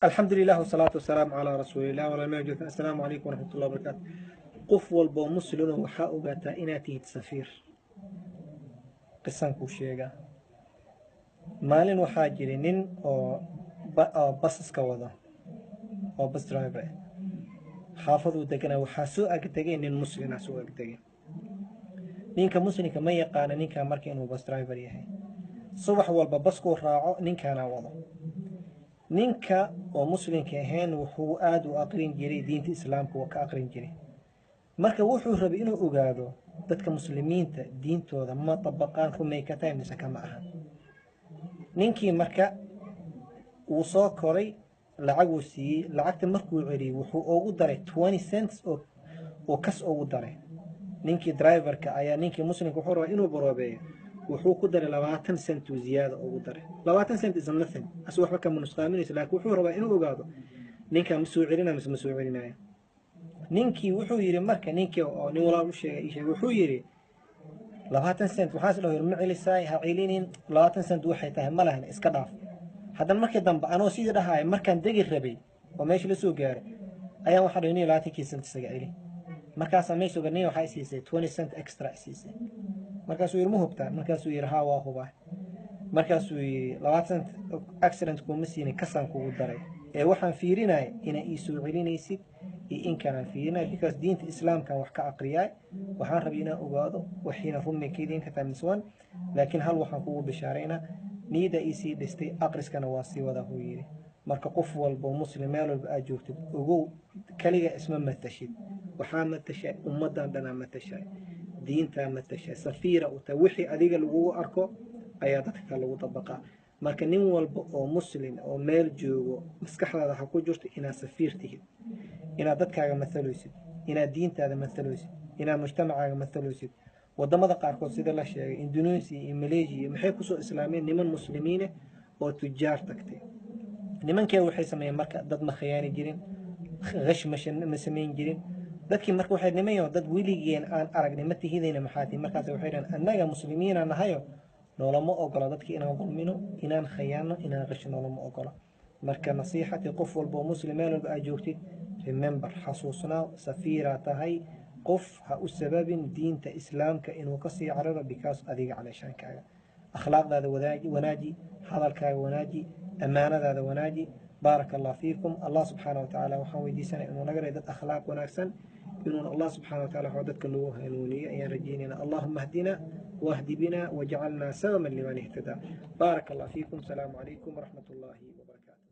الحمد لله والصلاة والسلام على رسول الله ولا نجد. السلام عليكم ورحمة الله وبركاته. قف والبو مسلم وحاو قاتا إناتي تسفير قصان كوشيغا مالين وحاجري نين أو بس كوضا أو بس درايفر حافظوا دقنا وحاسو أكتاقي نين مسلم عسو أكتاقي نين كمسلم كما يقانا نين كامركي إنو بس درايفر يهي صبح والبا بسكو راعو نين كانا وضا ninka oo muslimka ahayn wuxuu aad u aqrin jiray diinta islaamka oo ka aqrin jiray marka wuxuu rabay inuu ogaado dadka muslimiinta diintooda ma tabaqaan rumay ka tahay mise kama aha ninkii marka uu soo koray lacag uu siiyey lacagta markuu celiyay wuxuu ugu daray 20 cents oo kas ugu daray ninkii driverka ayaa ninkii muslimka wuxuu rabaa inuu baroobeeyo wuxuu ku daray 20 cent ziyaada ugu daray 20 cent is nothing asu waxba kama nusqaaminaysa laakiin wuxuu rabaa inuu ogaado ninka ma soo celinaa mise ma soo celinaayo ninkii wuxuu yiri marka ninkii oo nin walaal u sheegay wuxuu yiri 20 cent waxaas dhaw ma celisay ha celinin 20 cent waxay tahay ma lahan iska dhaaf haddana markii dambe anoo sidii dhahay markaan degi rabay oo meesha la soo gaaray ayaa waxa dhaynay 20 cent isaga celi markaas ma soo ganay waxa siisay 20 cent extra siisay markaasuu yiri ma hubtaa markaasuu yiri haa waa hubaa markaasuu yiri 20 accident kuma siinin kasan kugu daray ee waxaan fiirinay inay ii soo celinaysid in kana fiirinay because diinta islaamka wax ka aqriyay waxaan rabay inaan ogaado waxiina rumeeyeen ka taamiswan laakiin hal waxaan kugu bishaareyna niida ii sii dhistay aqriskana waa sii wada huu yiri marka qof walba muslim meel walba aad joogtid ogow kaliya isma matashid waxaa matashay ummadan dhanaa matashay diinta matashay safiira oo wixii adiga lagu arko ayaa dadka lagu tabaqa marka nin walba oo muslim oo meel joogo maskaxdaada waxa ku jirto inaad safiir tihid inaad dadkaaga mathalaysid inaad diintaada mathalaysid inaad mujtamacaaga mathalaysid wadamada qaarkood sida la sheegay Indonesia iyo Malaysia maxay ku soo islaameen niman muslimiin oo tujaar tagtay nimankii waxay sameeyeen marka dad ma khiyaani jirin gash ma sameyn jirin dadkii marka waxay nimayo dad wiligeen aan aragnay ma tihidayna maxaati markaas waxay dhaheen annaga muslimiin aan nahayo noolama ogola dadkii inaan dulmino inaan khiyaano inaan gash noolama ogola marka nasiixati qof walba muslim meel walba ay joogtid remember xasuusna safiira tahay qof ha u sababin diinta islaamka inuu ka sii cararo because adiga caleeshaankaaga akhlaaqdaada wanaaji hadalkaaga wanaaji amaanadaada wanaaji بارك الله فيكم الله سبحانه وتعالى وحوي سنة إنه نقرأ ذات أخلاق ونكسن إنه الله سبحانه وتعالى حودتك اللوه إنونية يا رجيننا اللهم اهدنا واهد بنا وجعلنا سببا لمن اهتدى بارك الله فيكم السلام عليكم ورحمة الله وبركاته.